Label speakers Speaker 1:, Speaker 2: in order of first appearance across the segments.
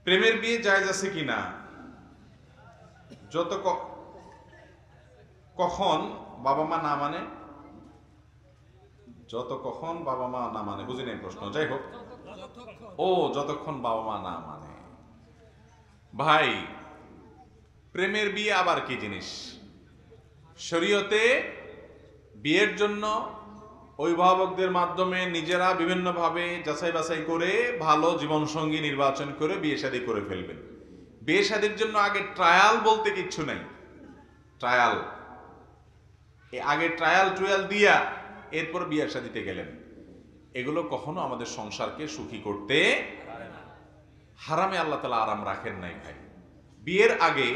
Speaker 1: প্রেমের বিয়ে জায়েজ আছে কিনা? কখন বাবা মা না মানে, কখন বাবা মা না মানে, বুঝি নাই প্রশ্ন। যাই হোক, যতক্ষণ বাবা মা না মানে। ভাই, প্রেমের বিয়ে আবার কি জিনিস? শরীয়তে বিয়ের জন্য অভিভাবকদের মাধ্যমে নিজেরা বিভিন্নভাবে যাচাই বাছাই করে ভালো জীবনসঙ্গী নির্বাচন করে বিয়ে শাদী করে ফেলবেন। বিয়ে শাদীর জন্য আগে ট্রায়াল বলতে কিচ্ছু নাই। ট্রায়াল, আগে ট্রায়াল দিয়া এরপর বিয়ে শাদীতে গেলেন। এগুলো কখনো আমাদের সংসারকে সুখী করতে হারামে আল্লাহ তাআলা আরাম রাখেন নাই। ভাই, বিয়ের আগে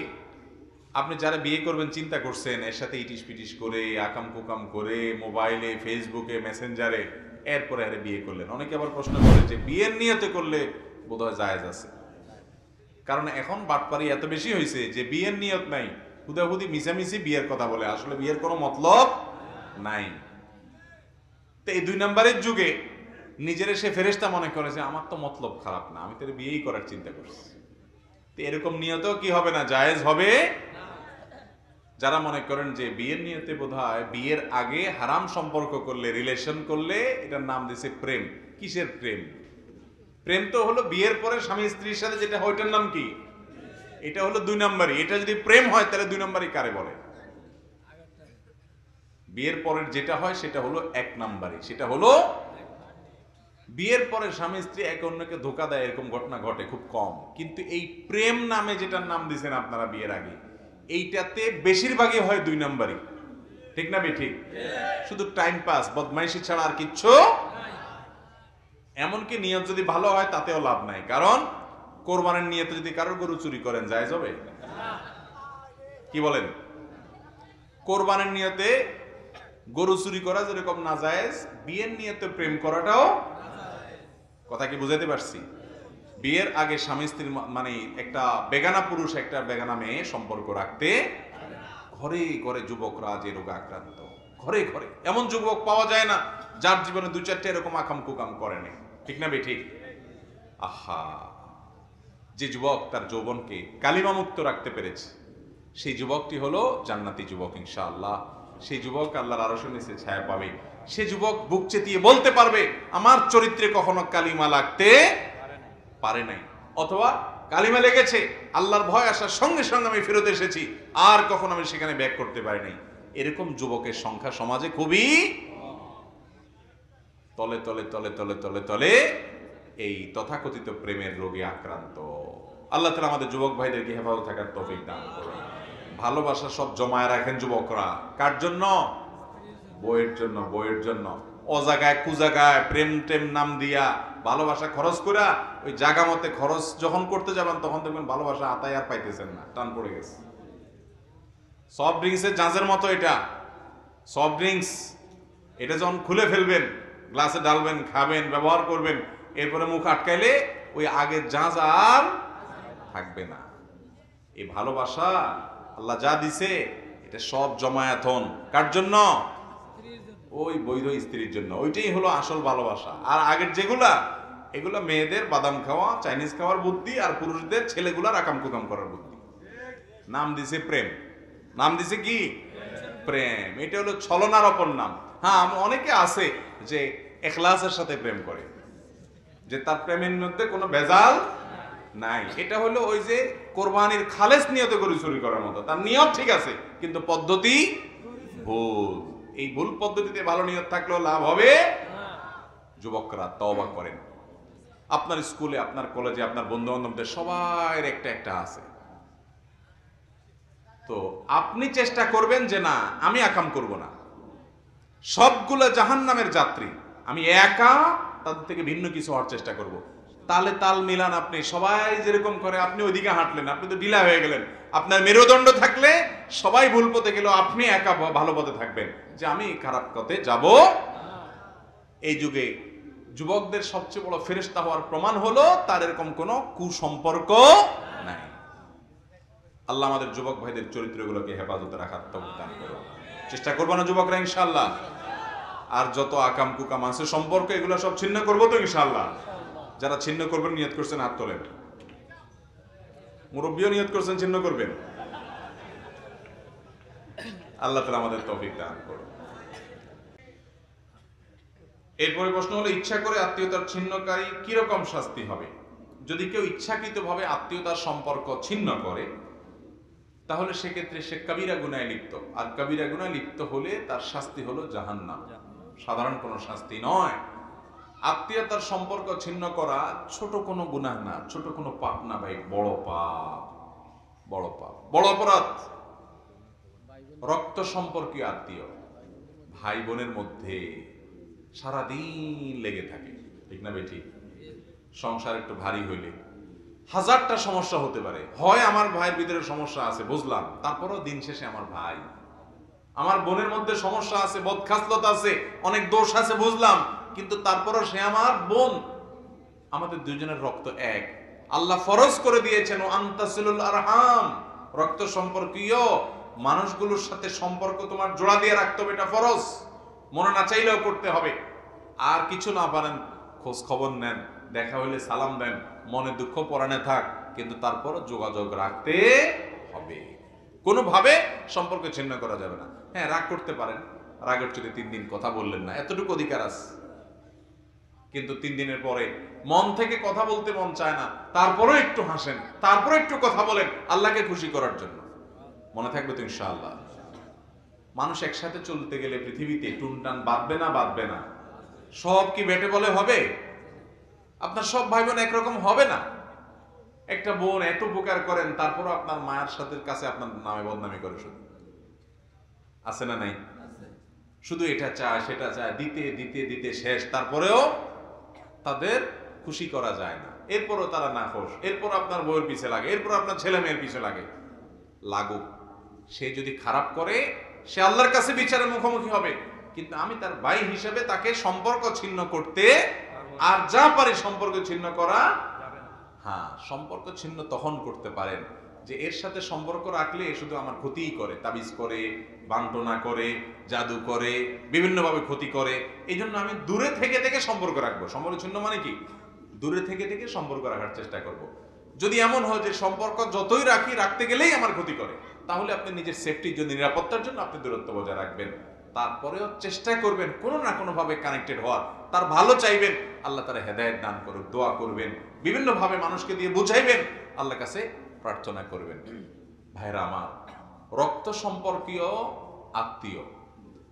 Speaker 1: আপনি যারা বিয়ে করবেন চিন্তা করছেন, এর সাথে ইটিস পিটিস করে আকাম কুকাম করে মোবাইলে ফেসবুকে মেসেঞ্জারে এরপরে আরে বিয়ে করলেন। অনেকে আবার প্রশ্ন করে যে বিয়ের নিয়তে করলে বোধহয় জায়েজ আছে। কারণ এখন বাটপারি এত বেশি হয়েছে যে বিয়ের নিয়ত নাই, হুদাহুদি মিশামিশি বিয়ের কথা বলে, আসলে বিয়ের কোনো মতলব নাই। তো এই 2 নম্বরের যুগে নিজের সে ফেরেশতা মনে করে যে আমার তো মতলব খারাপ না, আমি তো বিয়েই করার চিন্তা করছি। তো এরকম নিয়তেও কি হবে না, জায়েজ হবে। যারা মনে করেন যে বিয়ের নিয়তে বোধহয় বিয়ের আগে হারাম সম্পর্ক করলে, রিলেশন করলে, এটার নাম দিয়েছে প্রেম। কিসের প্রেম? প্রেম তো হলো বিয়ের পরে স্বামী স্ত্রীর সাথে যেটা হয়, ওইটার নাম কি? এটা হলো 2 নম্বরই। এটা যদি প্রেম হয় তাহলে 2 নম্বরই কারে বলে? বিয়ের পরের যেটা হয় সেটা হলো 1 নম্বরই। সেটা হলো বিয়ের পরে স্বামী স্ত্রী একে অন্যকে ধোঁকা দেয়, এরকম ঘটনা ঘটে খুব কম। কিন্তু এই প্রেম নামে যেটার নাম দিয়েছেন আপনারা বিয়ের আগে, এইটাতে বেশিরভাগই হয় 2 নম্বরই। ঠিক না ঠিক? শুধু টাইম পাস, বদমাইশি ছাড়া আর কিচ্ছু। এমনকি নিয়ত যদি ভালো হয় তাতেও লাভ নাই। কারণ কোরবানের নিয়তে যদি কারোর গরু চুরি করেন, জায়েজ হবে? কি বলেন? কোরবানের নিয়তে গরু চুরি করা যেরকম না জায়েজ, বিয়ের নিয়তে প্রেম করাটাও। কথা কি বুঝাইতে পারছি? বিয়ের আগে স্বামী স্ত্রীর মানে একটা বেগানা পুরুষ একটা বেগানা মেয়ে সম্পর্ক রাখতে, ঘরে ঘরে যুবকরা যে রোগে আক্রান্ত, ঘরে ঘরে এমন যুবক পাওয়া যায় না যার জীবনে 2-4টা এরকম আকাম কুকাম করেনি। ঠিক না ঠিক? আহা, যে যুবক তার যৌবনকে কালিমা মুক্ত রাখতে পেরেছে, সেই যুবকটি হলো জান্নাতি যুবক ইনশাআল্লাহ। সেই যুবক আল্লাহর আরশের নিচে ছায়া পাবে। সে যুবক বুক চেতিয়ে বলতে পারবে আমার চরিত্রে কখনো কালিমা লাগতে পারে নাই, অথবা কালিমা লেগেছে, আল্লাহর ভয় আসার সঙ্গে সঙ্গে আমি ফেরত এসেছি, আর কখনো আমি সেখানে ব্যাক করতে পারি নাই। এরকম যুবকের সংখ্যা সমাজে খুবই তলে তলে তলে তলে তলে তলে এই তথাকথিত প্রেমের রোগে আক্রান্ত। আল্লাহ তাআলা আমাদের যুবক ভাইদেরকে হেফাজত থাকার তৌফিক দান করুন। ভালোবাসা সব জমায় রাখেন যুবকরা। কার জন্য? বইয়ের জন্য। বইয়ের জন্য অজাগায় কুজাগায় প্রেম টেম নাম দিয়া ভালোবাসা খরচ করা, ওই জায়গা মতে খরচ যখন করতে যাবেন তখন দেখবেন ভালোবাসা আতায় আর পাইতেছেন না, টান পড়ে গেছে। সফট ড্রিঙ্কসের জাঁজের মতো এটা। সফট ড্রিঙ্কস এটা যখন খুলে ফেলবেন, গ্লাসে ঢালবেন, খাবেন, ব্যবহার করবেন, এরপরে মুখ আটকাইলে ওই আগের জাঁজ আর থাকবে না। এই ভালোবাসা আল্লাহ যা দিছে এটা সব জমায়েতন কার জন্য? ওই বৈধ স্ত্রীর জন্য। ওইটাই হলো আসল ভালোবাসা। আর আগের যেগুলা, এগুলা মেয়েদের বাদাম খাওয়া, চাইনিজ খাওয়ার বুদ্ধি, আর পুরুষদের ছেলেগুলার আকাম কুকাম করার বুদ্ধি। নাম দিছে প্রেম। নাম দিছে কি? প্রেম। এটা হলো ছলনার অপর নাম। হ্যাঁ, অনেকে আছে যে ইখলাসের সাথে প্রেম করে, যে তার প্রেমের মধ্যে কোনো ভেজাল নাই। এটা হলো ওই যে কোরবানির খালেস নিয়তে গরু চুরি করার মতো। তার নিয়ত ঠিক আছে কিন্তু পদ্ধতি ভুল। এই ভুল পদ্ধতিতে ভালো নিয়ত থাকলেও লাভ হবে। যুবকরা তওবা করেন। আপনার স্কুলে, আপনার কলেজে, আপনার বন্ধু বান্ধবদের সবার একটা একটা আছে। তো আপনি চেষ্টা করবেন যে না, আমি আকাম করব না, সবগুলো জাহান্নামের যাত্রী, আমি একা তাদের থেকে ভিন্ন কিছু হওয়ার চেষ্টা করব। তালে তাল মিলান। আপনি সবাই যেরকম করে আপনি ওইদিকে হাঁটলেন, আপনি তো ঢিলা হয়ে গেলেন। আপনার মেরুদণ্ড থাকলে সবাই ভুল পথে গেল, আপনি একা ভালো পথে থাকবেন, যে আমি খারাপ পথে যাব। এই যুগে যুবকদের সবচেয়ে বড় ফেরেশতা হওয়ার প্রমাণ হলো তার এরকম কোনো কুসম্পর্ক নাই। আল্লাহ আমাদের যুবক ভাইদের চরিত্রগুলোকে হেফাজতে রাখার তৌফিক দান করুন। চেষ্টা করবো না যুবকরা ইনশাআল্লাহ? আর যত আকাম কুকাম আছে সম্পর্ক, এগুলো সব ছিন্ন করবো তো ইনশাআল্লাহ? যারা ছিন্ন করবেন নিয়ত করছেন হাত তোলেন। মুরব্বীও নিয়ত করছেন ছিন্ন করবেন। আল্লাহ তাআলা আমাদের তৌফিক দান করুন। এরপরে প্রশ্ন হলো, ইচ্ছা করে আত্মীয়তার ছিন্নকারী কিরকম শাস্তি হবে? যদি কেউ ইচ্ছাকৃতভাবে আত্মীয়তার সম্পর্ক ছিন্ন করে তাহলে সেক্ষেত্রে সে কবিরা গুনায় লিপ্ত, আর কবিরা গুনায় লিপ্ত হলে তার শাস্তি হলো জাহান্নাম, সাধারণ কোনো শাস্তি নয়। আত্মীয়তার সম্পর্ক ছিন্ন করা ছোট কোনো গুনাহ না, ছোট কোনো পাপ না ভাই, বড় পাপ, বড় পাপ, বড় অপরাধ। রক্ত সম্পর্কীয় আত্মীয় ভাই বোনের মধ্যে সারাদিন লেগে থাকে, ঠিক না বেঠিক? সংসার একটু ভারী হইলে হাজারটা সমস্যা হতে পারে। হয় আমার ভাইয়ের ভিতরে সমস্যা আছে বুঝলাম, তারপরও দিন শেষে আমার ভাই। আমার বোনের মধ্যে সমস্যা আছে, বদখাসলত আছে, অনেক দোষ আছে বুঝলাম, কিন্তু তারপরও সে আমার বোন। আমাদের দুজনের রক্ত এক। আল্লাহ ফরজ করে দিয়েছেন আনতাসিলুল আরহাম, রক্ত সম্পর্কীয় মানুষগুলোর সাথে সম্পর্ক তোমার জোড়া দিয়ে রাখতে হবে, এটা ফরজ। মনে না চাইলেও করতে হবে। আর কিছু না পারেন খোঁজ খবর নেন, দেখা হইলে সালাম দেন, মনে দুঃখ পরাণে থাক, কিন্তু তারপরও যোগাযোগ রাখতে হবে। কোনোভাবে সম্পর্ক ছিন্ন করা যাবে না। হ্যাঁ, রাগ করতে পারেন, রাগের চোটে 3 দিন কথা বললেন না, এতটুকু অধিকার আছে। কিন্তু 3 দিনের পরে মন থেকে কথা বলতে মন চায় না, তারপরও একটু হাসেন, তারপরও একটু কথা বলেন আল্লাহকে খুশি করার জন্য। মনে থাকবে তো ইনশাআল্লাহ। মানুষ একসাথে চলতে গেলে পৃথিবীতে টুনটান বাঁধবে না, বাঁধবে না। সব কি বেটে বলে হবে? আপনার সব ভাই বোন একরকম হবে না। একটা বোন এত উপকার করেন, তারপরও আপনার মায়ের সাথে কাছে আপনার নামে বদনামি করে, শুধু আছে না নাই? শুধু এটা চায় সেটা চায়, দিতে দিতে দিতে শেষ, তারপরেও তাদের খুশি করা যায় না। এরপরও তারা না খুশ, এরপর আপনার বউয়ের পিছে লাগে, এরপর আপনার ছেলে মেয়ের পিছে লাগে। লাগুক, সে যদি খারাপ করে সে আল্লাহর কাছে বিচারের মুখোমুখি হবে, কিন্তু আমি তার ভাই হিসেবে তাকে সম্পর্ক ছিন্ন করতে আর যা পারি সম্পর্ক ছিন্ন করা। হ্যাঁ, সম্পর্ক ছিন্ন তখন করতে পারেন যে এর সাথে সম্পর্ক রাখলে শুধু আমার ক্ষতিই করে, তাবিজ করে, বান্টনা করে, জাদু করে, বিভিন্নভাবে ক্ষতি করে। এই জন্য আমি দূরে থেকে থেকে সম্পর্ক রাখবো। সম্পর্ক ছিন্ন মানে কি? দূরে থেকে থেকে সম্পর্ক রাখার চেষ্টা করব। যদি এমন হয় যে সম্পর্ক যতই রাখি, রাখতে গেলেই আমার ক্ষতি করে, তাহলে আপনি নিজের সেফটির জন্য, নিরাপত্তার জন্য আপনি দূরত্ব বজায় রাখবেন। তারপরেও চেষ্টা করবেন কোনো না কোনো ভাবে কানেক্টেড হওয়ার, তার ভালো চাইবেন, আল্লাহ তাআলা হেদায়েত দান করুক, দোয়া করবেন, বিভিন্ন ভাবে মানুষকে দিয়ে বুঝাইবেন, আল্লাহর কাছে প্রার্থনা করবেন। ভাইরা আমার, রক্ত সম্পর্কীয় আত্মীয়,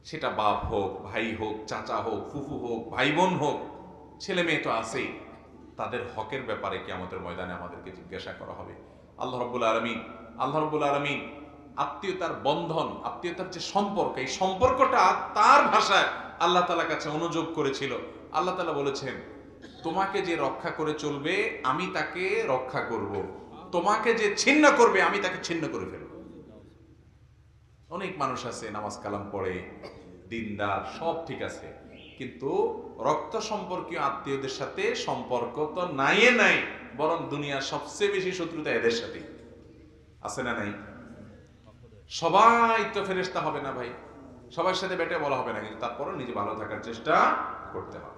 Speaker 1: সেটা বাপ হোক, ভাই হোক, চাচা হোক, ফুফু হোক, ভাই বোন হোক, ছেলে মেয়ে তো আছেই, তাদের হকের ব্যাপারে কিয়ামতের ময়দানে আমাদেরকে জিজ্ঞাসা করা হবে। আল্লাহ রাব্বুল আলামিন আত্মীয়তার বন্ধন, আত্মীয়তার যে সম্পর্ক, এই সম্পর্কটা তার ভাষায় আল্লাহ তাআলার কাছে অনুযোগ করেছিল। আল্লাহ তাআলা বলেছেন, তোমাকে যে রক্ষা করে চলবে আমি তাকে রক্ষা করব, তোমাকে যে ছিন্ন করবে আমি তাকে ছিন্ন করে ফেলব। অনেক মানুষ আছে নামাজ কালাম পড়ে, দিনদার, সব ঠিক আছে, কিন্তু রক্ত সম্পর্কীয় আত্মীয়দের সাথে সম্পর্ক তো নাই, বরং দুনিয়ার সবচেয়ে বেশি শত্রুতা এদের সাথে। আছে না নাই? সবাই তো ফেরেশতা হবে না ভাই, সবার সাথে বেটে বলা হবে না, কিন্তু তারপরও নিজে ভালো থাকার চেষ্টা করতে হবে।